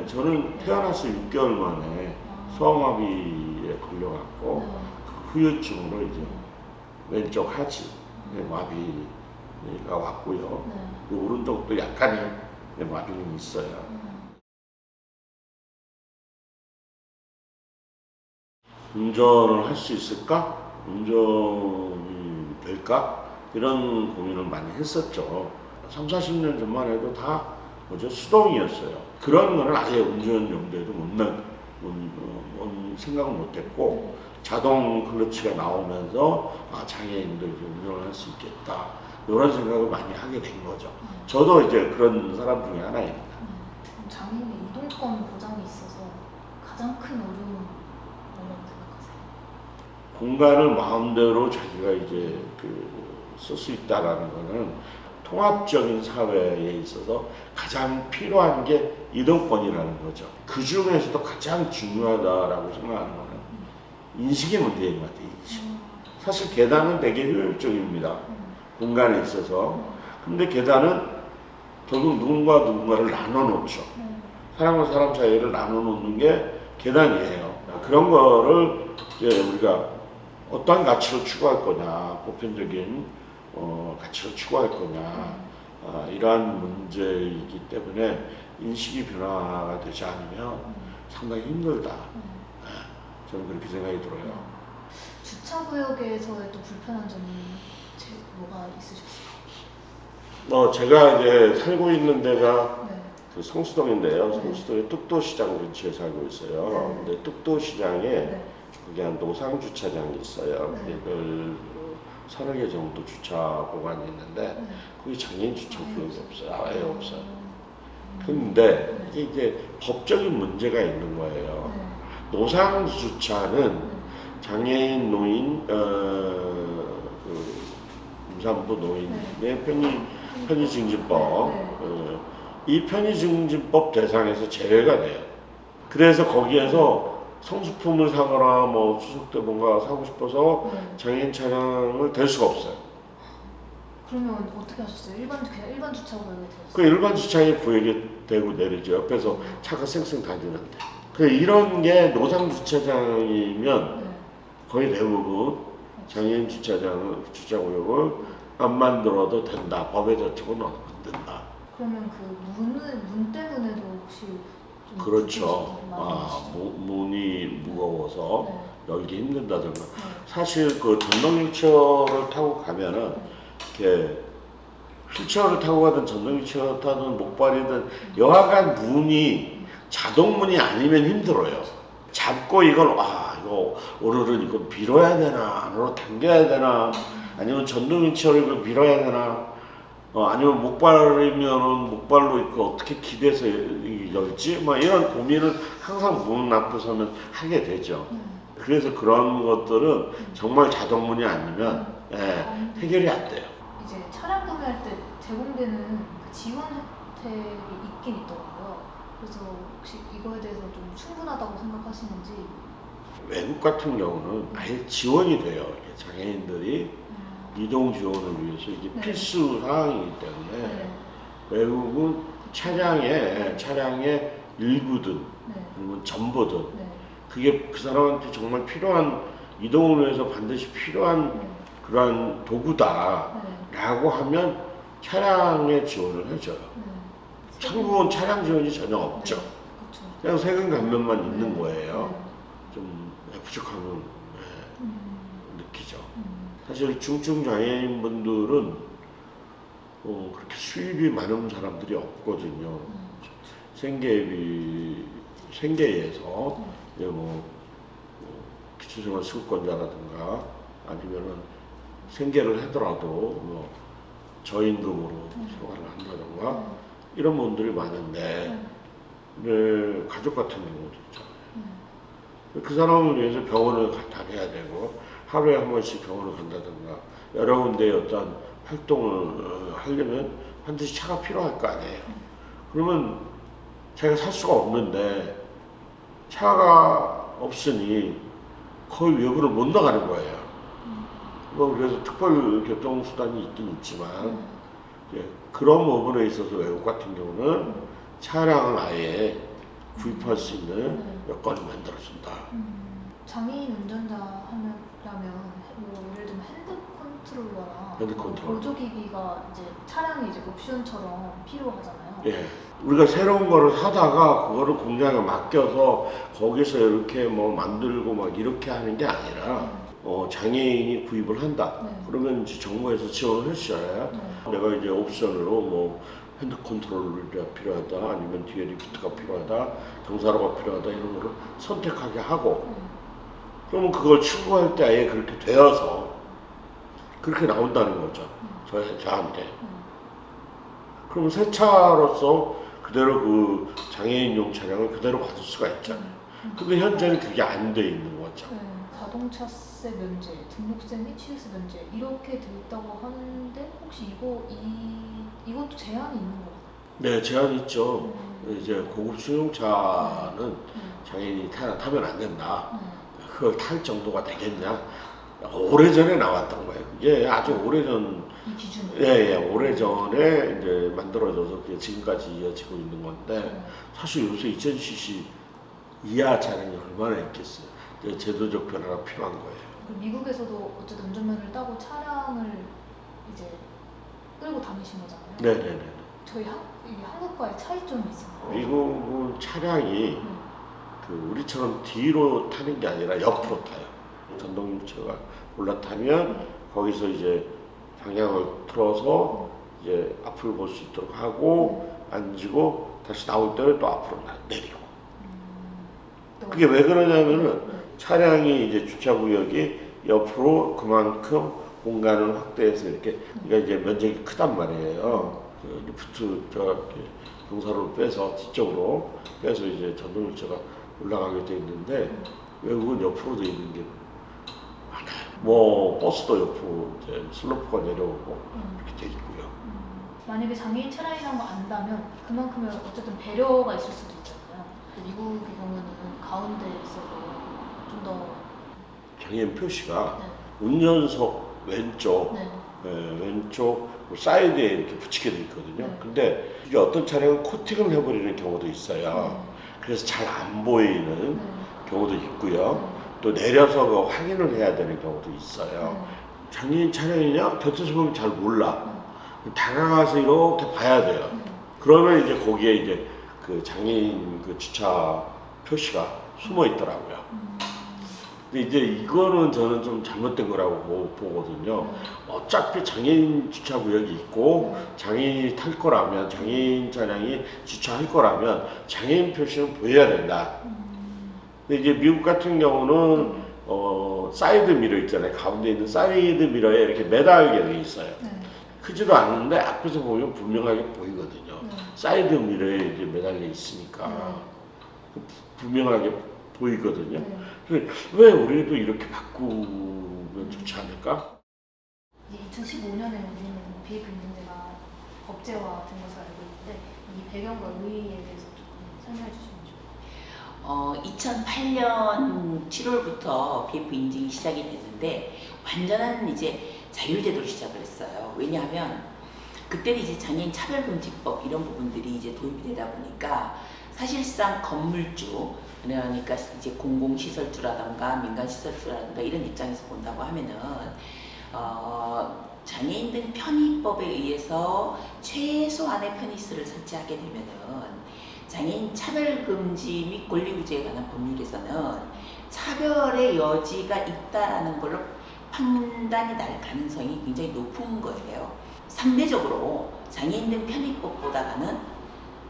저는 태어나서 6개월 만에 소아마비에 걸려갖고 그 후유증으로 이제 왼쪽 하지 마비가 왔고요. 그 오른쪽도 약간의 마비는 있어요. 운전을 할 수 있을까? 운전이 될까? 이런 고민을 많이 했었죠. 3, 40년 전만 해도 다 수동이었어요. 그런 거는 아예 운전 용도에도 생각을 못했고, 자동 클러치가 나오면서 장애인도 이제 운전을 할 수 있겠다, 이런 생각을 많이 하게 된 거죠. 저도 이제 그런 사람 중에 하나입니다. 장애인의 이동권 보장이 있어서 가장 큰 어려움은 뭐라고 생각하세요? 공간을 마음대로 자기가 이제 쓸 수 있다라는 거는 통합적인 사회에 있어서 가장 필요한 게 이동권이라는 거죠. 그 중에서도 가장 중요하다라고 생각하는 거는 인식의 문제인 것 같아요. 인식. 사실 계단은 되게 효율적입니다. 공간에 있어서. 근데 계단은 결국 누군가를 나눠 놓죠. 사람과 사람 사이를 나눠 놓는 게 계단이에요. 그런 거를 이제 우리가 어떠한 가치를 추구할 거냐, 보편적인 가치를 추구할 거냐, 이러한 문제이기 때문에 인식이 변화가 되지 않으면 상당히 힘들다. 저는 그렇게 생각이 들어요. 주차구역에서의 또 불편한 점이 뭐가 있으셨어요? 제가 이제 살고 있는 데가 네. 성수동인데요. 성수동에 뚝도시장 근처에 살고 있어요. 근데 뚝도시장에 거기 한 노상 주차장이 있어요. 그걸 서너 개 정도 주차 공간이 있는데 거기 장애인 주차 구역이 없어요. 아예 없어요. 근데 이게 법적인 문제가 있는 거예요. 노상 주차는 장애인 노인, 임산부 노인의 편의증진법, 이 편의증진법 대상에서 제외가 돼요. 그래서 거기에서 성수품을 사거나 추석 때 뭔가 사고 싶어서 장애인 차량을 댈 수가 없어요. 그러면 어떻게 하셨어요? 그냥 일반 주차구역에 대셨어요? 그 일반 주차장에 구역이 되고 내리죠. 옆에서 차가 쌩쌩 다니는데. 이런 게 노상 주차장이면 거의 대부분 장애인 주차구역을 안 만들어도 된다. 법에 저촉은 안 된다. 그러면 그 문 때문에도 혹시 좀 그렇죠. 문이 무거워서 열기 힘든다든가. 사실 그 전동 휠체어를 타고 가면은 이렇게 휠체어를 타고 가든 전동 휠체어 타든 목발이든 여하간 문이 자동문이 아니면 힘들어요. 잡고 이걸 이거 오늘은 이거 밀어야 되나, 안으로 당겨야 되나, 아니면 전동 휠체어를 이걸 밀어야 되나, 아니면 목발이면은 목발로 이거 어떻게 기대서 열지? 이런 고민을 항상 문 앞에서는 하게 되죠. 그래서 그런 것들은 정말 자동문이 아니면 해결이 안 돼요. 이제 차량 구매할 때 제공되는 그 지원 혜택이 있긴 있더라고요. 그래서 혹시 이거에 대해서 좀 충분하다고 생각하시는지? 외국 같은 경우는 아예 지원이 돼요. 장애인들이 이동 지원을 위해서 이게 필수 사항이기 때문에 외국은 차량의 일부든 아니면 전부든 그게 그 사람한테 정말 필요한, 이동을 위해서 반드시 필요한 그러한 도구다라고 하면 차량의 지원을 해줘요. 한국은 차량 지원이 전혀 없죠. 그냥 세금 감면만 있는 거예요. 좀 부족함을 느끼죠. 사실 중증 장애인 분들은 그렇게 수입이 많은 사람들이 없거든요. 생계에서 기초생활 수급권자라든가 아니면은 생계를 하더라도 저임금으로 생활을 한다든가 이런 분들이 많은데 가족 같은 경우도 있잖아요. 그 사람을 위해서 병원을 다녀야 되고 하루에 한 번씩 병원을 간다든가 여러 군데의 어떤 활동을 하려면 반드시 차가 필요할 거 아니에요. 그러면 자기가 살 수가 없는데 차가 없으니 거의 외부를 못 나가는 거예요. 그래서 특별 교통수단이 있긴 있지만 그런 부분에 있어서 외국 같은 경우는 차량을 아예 구입할 수 있는 여건을 만들어준다. 장애인 운전자 하려면 뭐 예를 들면 핸드 컨트롤러나 핸드 컨트롤러. 보조기기가 이제 차량이 이제 옵션처럼 필요하잖아요. 예. 우리가 새로운 거를 사다가 그거를 공장에 맡겨서 거기서 이렇게 뭐 만들고 막 이렇게 하는 게 아니라 장애인이 구입을 한다. 네. 그러면 이제 정부에서 지원을 해주잖아요. 네. 내가 이제 옵션으로 뭐 핸드 컨트롤러가 필요하다, 아니면 뒤에 리프트가 필요하다, 경사로가 필요하다 이런 거를 선택하게 하고, 그러면 그걸 출고할 때 아예 그렇게 되어서 그렇게 나온다는 거죠. 저한테. 그러면 새 차로서 그대로 그 장애인용 차량을 그대로 받을 수가 있잖아요. 근데 현재는 그게 안 돼 있는 거죠. 네. 자동차세 면제, 등록세 및 취득세 면제 이렇게 돼 있다고 하는데 혹시 이것도 제한이 있는 거 같아요? 네, 제한이 있죠. 이제 고급 승용차는 장애인이 타면 안 된다. 그걸 탈 정도가 되겠냐? 오래전에 나왔던 거예요. 이게 아주 오래전, 이 기준이? 예, 오래전에 이제 만들어져서 그게 지금까지 이어지고 있는 건데, 사실 요새 2000cc 이하 차량이 얼마나 있겠어요. 이제 제도적 변화가 필요한 거예요. 미국에서도 어쨌든 운전면허를 따고 차량을 이제 끌고 다니신 거잖아요. 네네네. 저희 이게 한국과의 차이점이 있어요. 미국은 차량이 그 우리처럼 뒤로 타는 게 아니라 옆으로 타요. 전동유체가 올라타면 거기서 이제 방향을 틀어서 이제 앞을 볼 수 있도록 하고 앉고 다시 나올 때는 또 앞으로 내리고. 그게 왜 그러냐면은 차량이 이제 주차구역이 옆으로 그만큼 공간을 확대해서 이렇게 그러니까 이제 면적이 크단 말이에요. 그 리프트 저렇게 경사로를 빼서 뒤쪽으로 빼서 이제 전동유체가 올라가게 돼 있는데 외국은 옆으로 돼 있는 게 많아요. 뭐 버스도 옆으로 이제 슬로프가 내려오고 이렇게 돼 있고요. 만약에 장애인 차량이라는 걸 안다면 그만큼의 어쨌든 배려가 있을 수도 있잖아요. 미국의 경우는 가운데 있어도 좀 더 장애인 표시가 운전석 왼쪽, 왼쪽 사이드에 이렇게 붙이게 돼 있거든요. 근데 이게 어떤 차량은 코팅을 해버리는 경우도 있어요. 그래서 잘 안 보이는 경우도 있고요. 또 내려서 그 확인을 해야 되는 경우도 있어요. 장애인 차량이냐? 곁에서 보면 잘 몰라. 다가가서 이렇게 봐야 돼요. 그러면 이제 거기에 이제 그 장애인 그 주차 표시가 숨어 있더라고요. 근데 이제 이거는 저는 좀 잘못된 거라고 보거든요. 어차피 장애인 주차 구역이 있고 장애인이 탈 거라면, 장애인 차량이 주차할 거라면 장애인 표시는 보여야 된다. 근데 이제 미국 같은 경우는 사이드 미러 있잖아요. 가운데 있는 사이드 미러에 이렇게 매달게 돼 있어요. 크지도 않은데 앞에서 보면 분명하게 보이거든요. 사이드 미러에 이제 매달려 있으니까 분명하게 보이거든요. 왜 우리도 이렇게 바꾸면 좋지 않을까? 2015년에 우리는 비핵화 인증제가 법제화된 것을 알고 있는데 이 배경과 의의에 대해서 조금 설명해 주시면 좋겠어요. 2008년 7월부터 BF 인증이 시작이 됐는데 완전한 이제 자율제도로 시작을 했어요. 왜냐하면 그때는 이제 장애인 차별금지법 이런 부분들이 이제 도입이 되다 보니까 사실상 건물주 그러니까 이제 공공시설주라든가 민간시설주라든가 이런 입장에서 본다고 하면은 장애인들 편의법에 의해서 최소한의 편의시설을 설치하게 되면은 장애인 차별금지 및 권리구제에 관한 법률에서는 차별의 여지가 있다라는 걸로 판단이 날 가능성이 굉장히 높은 거예요. 상대적으로 장애인들 편의법보다는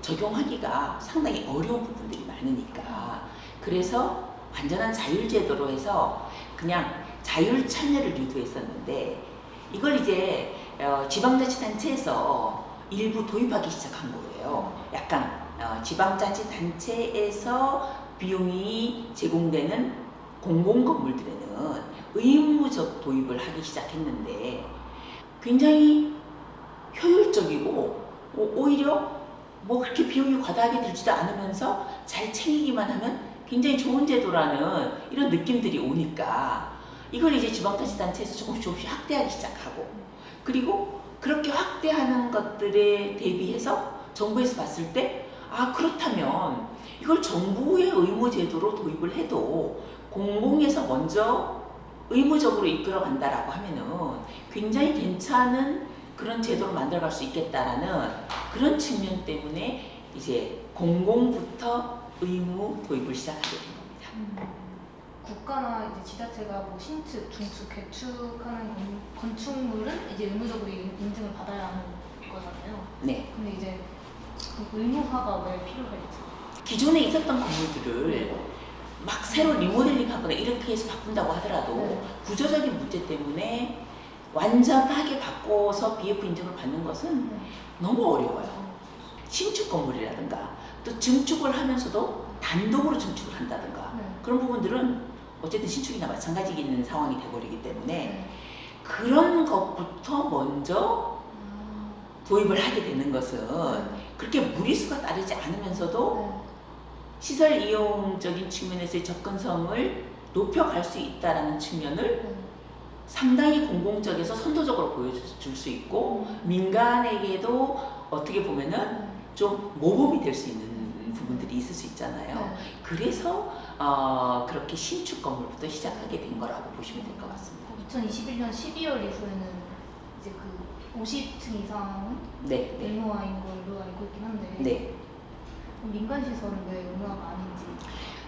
적용하기가 상당히 어려운 부분들이 많으니까 그래서 완전한 자율제도로 해서 그냥 자율 참여를 유도했었는데 이걸 이제 지방자치단체에서 일부 도입하기 시작한 거예요. 약간 지방자치단체에서 비용이 제공되는 공공건물들에는 의무적 도입을 하기 시작했는데 굉장히 효율적이고 오히려 뭐 그렇게 비용이 과다하게 들지도 않으면서 잘 챙기기만 하면 굉장히 좋은 제도라는 이런 느낌들이 오니까 이걸 이제 지방자치단체에서 조금씩 확대하기 시작하고 그리고 그렇게 확대하는 것들에 대비해서 정부에서 봤을 때 그렇다면 이걸 정부의 의무 제도로 도입을 해도 공공에서 먼저 의무적으로 이끌어 간다라고 하면은 굉장히 괜찮은 그런 제도로 만들어갈 수 있겠다라는 그런 측면 때문에 이제 공공부터 의무 도입을 시작하게 된 겁니다. 국가나 이제 지자체가 뭐 신축, 중축, 개축하는 건축물은 이제 의무적으로 인증을 받아야 하는 거잖아요. 네. 근데 이제 그 의무화가 왜 필요할지. 기존에 있었던 건물들을 막 새로 리모델링하거나 이렇게 해서 바꾼다고 하더라도 네. 구조적인 문제 때문에 완전하게 바꿔서 BF 인증을 받는 것은 네. 너무 어려워요. 신축 건물이라든가 또 증축을 하면서도 단독으로 증축을 한다든가 네. 그런 부분들은 어쨌든 신축이나 마찬가지인 상황이 돼버리기 때문에 네. 그런 것부터 먼저 도입을 하게 되는 것은 그렇게 무리수가 따르지 않으면서도 네. 시설 이용적인 측면에서의 접근성을 높여갈 수 있다는 측면을 네. 상당히 공공적에서 선도적으로 보여줄 수 있고 민간에게도 어떻게 보면은 좀 모범이 될 수 있는 부분들이 있을 수 있잖아요. 네. 그래서 그렇게 신축 건물부터 시작하게 된 거라고 보시면 될 것 같습니다. 2021년 12월 이후에는 이제 그 50층 이상은 네, 네, 의무화인 걸로 알고 있긴 한데 네. 민간 시설은 왜 의무화가 아닌지.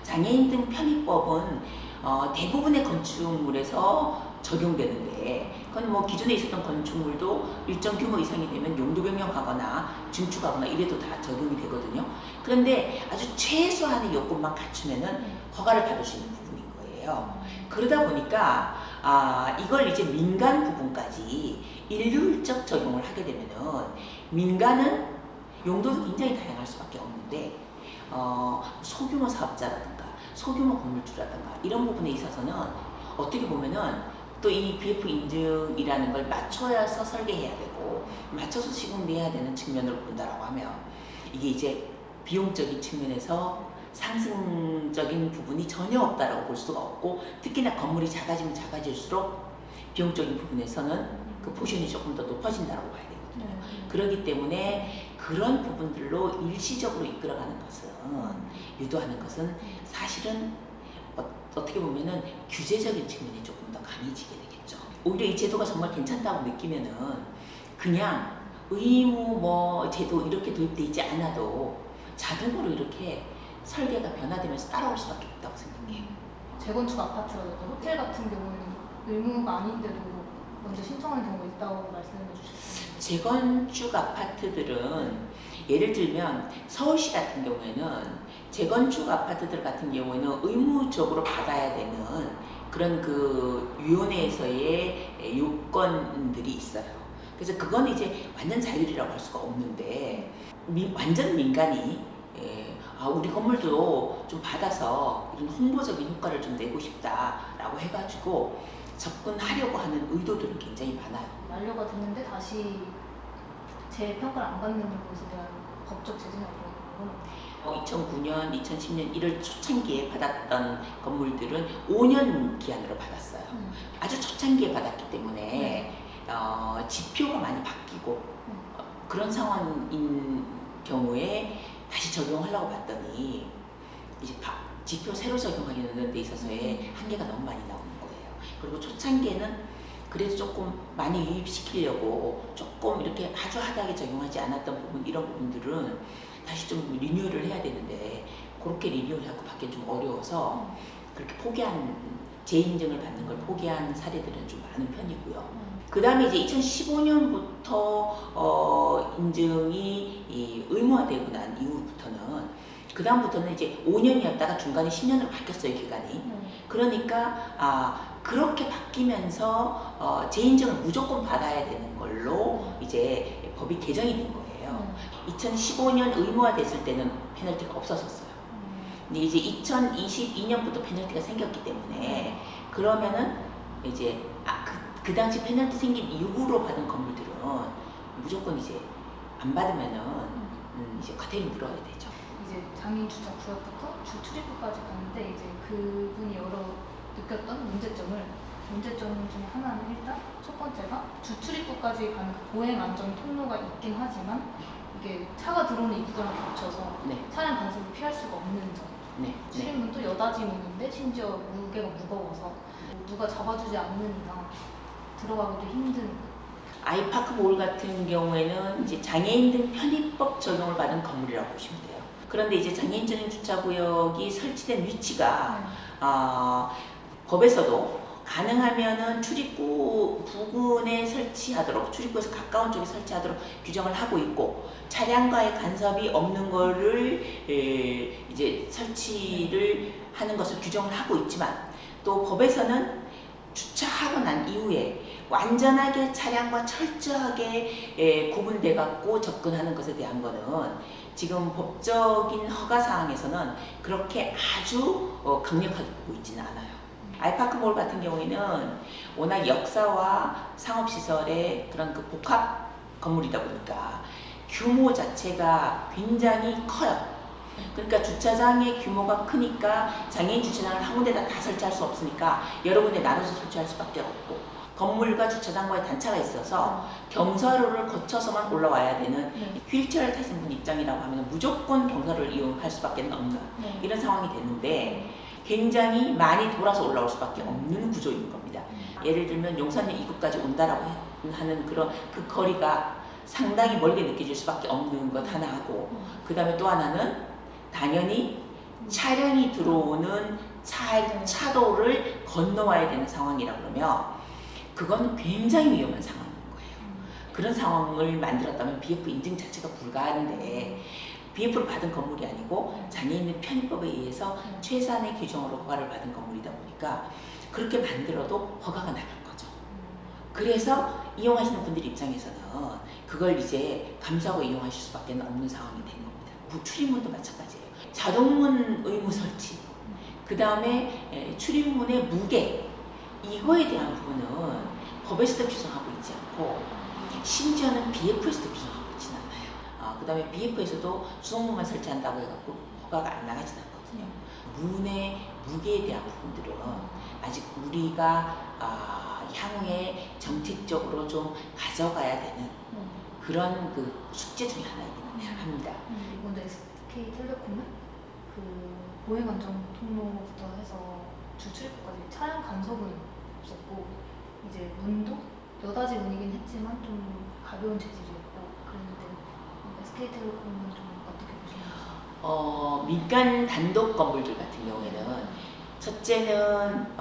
장애인 등 편의법은 대부분의 건축물에서 적용되는데 그건 뭐 기존에 있었던 건축물도 일정 규모 이상이 되면 용도 변경하거나 증축하거나 이래도 다 적용이 되거든요. 그런데 아주 최소한의 요건만 갖추면은 허가를 받을 수 있는 부분인 거예요. 그러다 보니까 이걸 이제 민간 부분까지 일률적 적용을 하게 되면은 민간은 용도도 굉장히 다양할 수밖에 없는데 소규모 사업자라든가 소규모 건물주라든가 이런 부분에 있어서는 어떻게 보면은 또 이 BF 인증이라는 걸 맞춰서 설계해야 되고 맞춰서 시공해야 되는 측면으로 본다라고 하면 이게 이제 비용적인 측면에서 상승적인 부분이 전혀 없다라고 볼 수가 없고 특히나 건물이 작아지면 작아질수록 비용적인 부분에서는 그 포션이 조금 더 높아진다라고 봐야 되거든요. 그렇기 때문에 그런 부분들로 일시적으로 이끌어가는 것은 유도하는 것은 사실은 어떻게 보면은 규제적인 측면이 조금 더 강해지게 되겠죠. 오히려 이 제도가 정말 괜찮다고 느끼면은 그냥 의무 뭐 제도 이렇게 도입돼 있지 않아도 자동으로 이렇게 설계가 변화되면서 따라올 수밖에 없다고 생각해요. 재건축 아파트라든가 호텔 같은 경우에는 의무가 아닌데도 먼저 신청하는 경우가 있다고 말씀해 주셨어요. 재건축 아파트들은 예를 들면 서울시 같은 경우에는 재건축 아파트들 같은 경우에는 의무적으로 받아야 되는 그런 그 위원회에서의 요건들이 있어요. 그래서 그건 이제 완전 자율이라고 할 수가 없는데 완전 민간이 우리 건물도 좀 받아서 이런 홍보적인 효과를 좀 내고 싶다라고 해가지고 접근하려고 하는 의도들은 굉장히 많아요. 만료가 됐는데 다시 재평가를 안 받는 것에 대한 법적 제재가 들어있고 2009년, 2010년 1월 초창기에 받았던 건물들은 5년 기한으로 받았어요. 아주 초창기에 받았기 때문에 지표가 많이 바뀌고 그런 상황인 경우에 다시 적용하려고 봤더니 이제 지표 새로 적용하는 데 있어서의 한계가 너무 많이 나오는 거예요. 그리고 초창기에는 그래도 조금 많이 유입시키려고 조금 이렇게 아주 하다하게 적용하지 않았던 부분 이런 부분들은 다시 좀 리뉴얼을 해야 되는데 그렇게 리뉴얼하고 받기는 좀 어려워서 그렇게 포기한 재인증을 받는 걸 포기한 사례들은 좀 많은 편이고요. 그 다음에 이제 2015년부터 인증이 의무화되고 난 이후부터는 그 다음부터는 이제 5년이었다가 중간에 10년으로 바뀌었어요 기간이. 그러니까 그렇게 바뀌면서 재인증을 무조건 받아야 되는 걸로 이제 법이 개정이 된 거예요. 2015년 의무화 됐을 때는 페널티가 없었었어요. 근데 이제 2022년부터 페널티가 생겼기 때문에 그러면은 이제 그 당시 페널티 생긴 이후로 받은 건물들은 무조건 이제 안 받으면은 이제 과태료 물어야 되죠. 이제 장애인 주차 구역부터 주 출입구까지 가는데 이제 그분이 느꼈던 문제점 중에 하나는 일단 첫 번째가 주 출입구까지 가는 그 보행 안전 통로가 있긴 하지만 이게 차가 들어오는 입구랑 겹쳐서 네. 차량 간섭을 피할 수가 없는 점. 네. 출입문도 여닫이 문인데 심지어 무게가 무거워서 누가 잡아주지 않는 이상 들어가기도 힘든. 아이파크몰 같은 경우에는 이제 장애인들 편의법 적용을 받은 건물이라고 보시면 돼요. 그런데 이제 장애인 전용 주차구역이 설치된 위치가 법에서도 가능하면은 출입구 부근에 설치하도록, 출입구에서 가까운 쪽에 설치하도록 규정을 하고 있고, 차량과의 간섭이 없는 거를 이제 설치를 하는 것을 규정을 하고 있지만, 또 법에서는 주차하고 난 이후에 완전하게 차량과 철저하게 구분돼 갖고 접근하는 것에 대한 거는 지금 법적인 허가 사항에서는 그렇게 아주 강력하게 보고 있지는 않아요. 아이파크몰 같은 경우에는 워낙 역사와 상업시설의 그런 그 복합 건물이다 보니까 규모 자체가 굉장히 커요. 그러니까 주차장의 규모가 크니까 장애인 주차장을 한 군데다 다 설치할 수 없으니까 여러 군데 나눠서 설치할 수밖에 없고, 건물과 주차장과의 단차가 있어서 경사로를 거쳐서만 올라와야 되는 휠체어를 타시는 분 입장이라고 하면 무조건 경사로를 이용할 수밖에 없는 이런 상황이 되는데, 굉장히 많이 돌아서 올라올 수밖에 없는 구조인 겁니다. 예를 들면 용산역 입구까지 온다라고 하는 그런 그 거리가 상당히 멀게 느껴질 수밖에 없는 것 하나 하고, 그 다음에 또 하나는 당연히 차량이 들어오는 차도를 건너와야 되는 상황이라 그러면 그건 굉장히 위험한 상황인 거예요. 그런 상황을 만들었다면 BF 인증 자체가 불가한데, BF를 받은 건물이 아니고 장애인의 편의법에 의해서 최소한의 규정으로 허가를 받은 건물이다 보니까 그렇게 만들어도 허가가 나간 거죠. 그래서 이용하시는 분들 입장에서는 그걸 이제 감수하고 이용하실 수밖에 없는 상황이 된 겁니다. 출입문도 마찬가지예요. 자동문 의무 설치, 그 다음에 출입문의 무게, 이거에 대한 부분은 법에서도 규정하고 있지 않고, 심지어는 BF에서도 규정하고 있지는 않아요. 그 다음에 BF에서도 수동문만 설치한다고 해갖고 허가가 안 나가진 않거든요. 문의 무게에 대한 부분들은 아직 우리가 향후에 정책적으로 좀 가져가야 되는 그런 그 숙제 중에 하나이긴 합니다. 이번에 SK텔레콤은 그 보행 안전 통로부터 해서 주 출입구까지 차량 간섭은 없었고, 이제 문도 여닫이 문이긴 했지만 좀 가벼운 재질이었고 그랬는데, SK텔레콤은 좀 어떻게 보시나요? 민간 단독 건물들 같은 경우에는 첫째는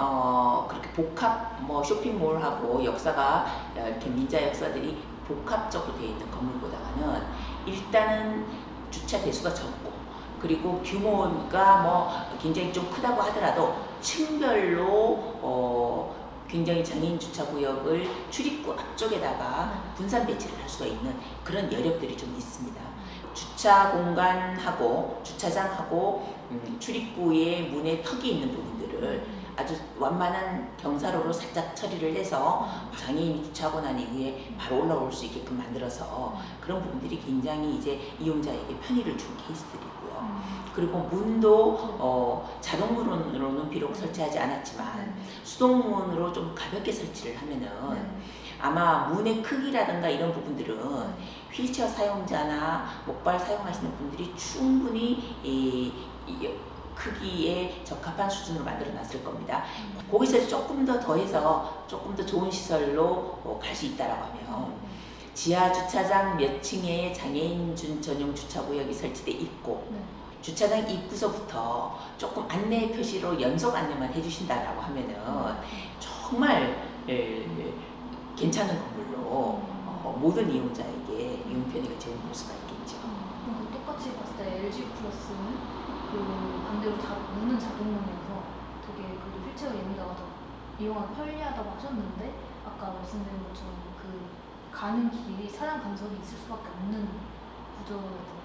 그렇게 복합 뭐 쇼핑몰하고 역사가 이렇게 민자 역사들이 복합적으로 되어 있는 건물보다는 일단은 주차 대수가 적고, 그리고 규모가 뭐 굉장히 좀 크다고 하더라도 층별로 굉장히 장애인 주차구역을 출입구 앞쪽에다가 분산 배치를 할 수가 있는 그런 여력들이 좀 있습니다. 주차 공간하고 주차장하고 출입구의 문에 턱이 있는 부분들을 아주 완만한 경사로로 살짝 처리를 해서 장애인이 주차하고 난 이후에 바로 올라올 수 있게끔 만들어서 그런 부분들이 굉장히 이제 이용자에게 편의를 준 케이스들이고요. 그리고 문도 자동문으로는 비록 설치하지 않았지만 수동문으로 좀 가볍게 설치를 하면은 아마 문의 크기라든가 이런 부분들은 휠체어 사용자나 목발 사용하시는 분들이 충분히 이 크기에 적합한 수준으로 만들어 놨을 겁니다. 거기서 조금 더 더해서 조금 더 좋은 시설로 갈 수 있다라고 하면 지하 주차장 몇 층에 장애인 전용 주차구역이 설치돼 있고, 주차장 입구서부터 조금 안내 표시로 연속 안내만 해주신다라고 하면은 정말 괜찮은 건물로 모든 이용자에게 이용 편의가 제공될 수가 있겠죠. 똑같이 봤을 때 LG 플러스는 그 반대로 문은 자동문이어서 되게 그 휠체어 예민자가 더 이용하기 편리하다고 하셨는데, 아까 말씀드린 것처럼 그 가는 길이 차량 간섭이 있을 수밖에 없는 구조라서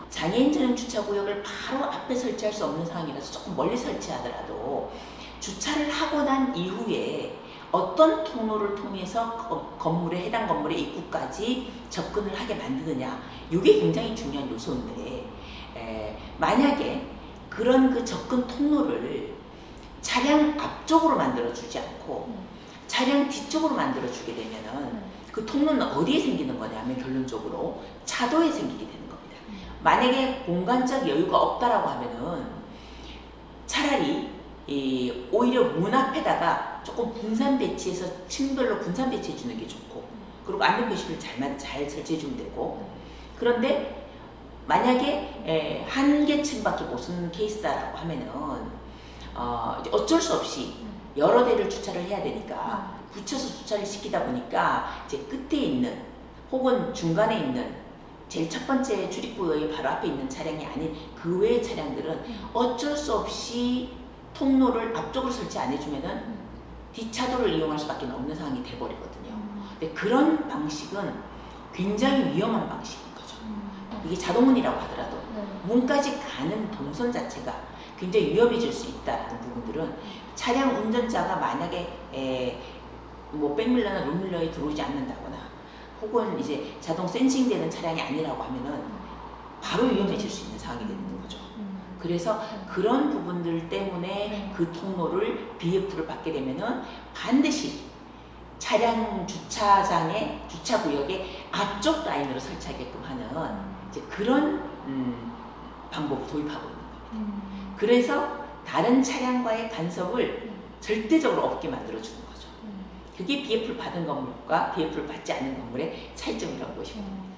장애인 전용 주차구역을 바로 앞에 설치할 수 없는 상황이라서 조금 멀리 설치하더라도 주차를 하고 난 이후에 어떤 통로를 통해서 건물에 해당 건물의 입구까지 접근을 하게 만드느냐, 이게 굉장히 중요한 요소인데, 만약에 그런 그 접근 통로를 차량 앞쪽으로 만들어 주지 않고 차량 뒤쪽으로 만들어 주게 되면은 그 통로는 어디에 생기는 거냐면 결론적으로 차도에 생기게 되는 겁니다. 만약에 공간적 여유가 없다라고 하면은 차라리 오히려 문 앞에다가 조금 분산 배치해서 층별로 분산 배치해 주는 게 좋고, 그리고 안내 표시를 잘 설치해 주면 되고. 그런데 만약에 한 개 층밖에 못 쓰는 케이스다라고 하면은 이제 어쩔 수 없이 여러 대를 주차를 해야 되니까 붙여서 주차를 시키다 보니까 이제 끝에 있는 혹은 중간에 있는 제일 첫 번째 출입구의 바로 앞에 있는 차량이 아닌 그 외의 차량들은 어쩔 수 없이 통로를 앞쪽으로 설치 안 해주면은 뒷차도를 이용할 수밖에 없는 상황이 돼버리거든요. 근데 그런 방식은 굉장히 위험한 방식인 거죠. 이게 자동문이라고 하더라도 문까지 가는 동선 자체가 굉장히 위험해질 수 있다는 부분들은 차량 운전자가 만약에 뭐 백밀러나 롤밀러에 들어오지 않는다거나 혹은 이제 자동 센싱되는 차량이 아니라고 하면은 바로 위험해질 수 있는 상황이 되는 거죠. 그래서 그런 부분들 때문에 그 통로를 BF를 받게 되면은 반드시 차량 주차장의 주차구역의 앞쪽 라인으로 설치하게끔 하는 이제 그런 방법을 도입하고 있는 겁니다. 그래서 다른 차량과의 간섭을 절대적으로 없게 만들어주는 거죠. 그게 BF를 받은 건물과 BF를 받지 않는 건물의 차이점이라고 보시면 됩니다.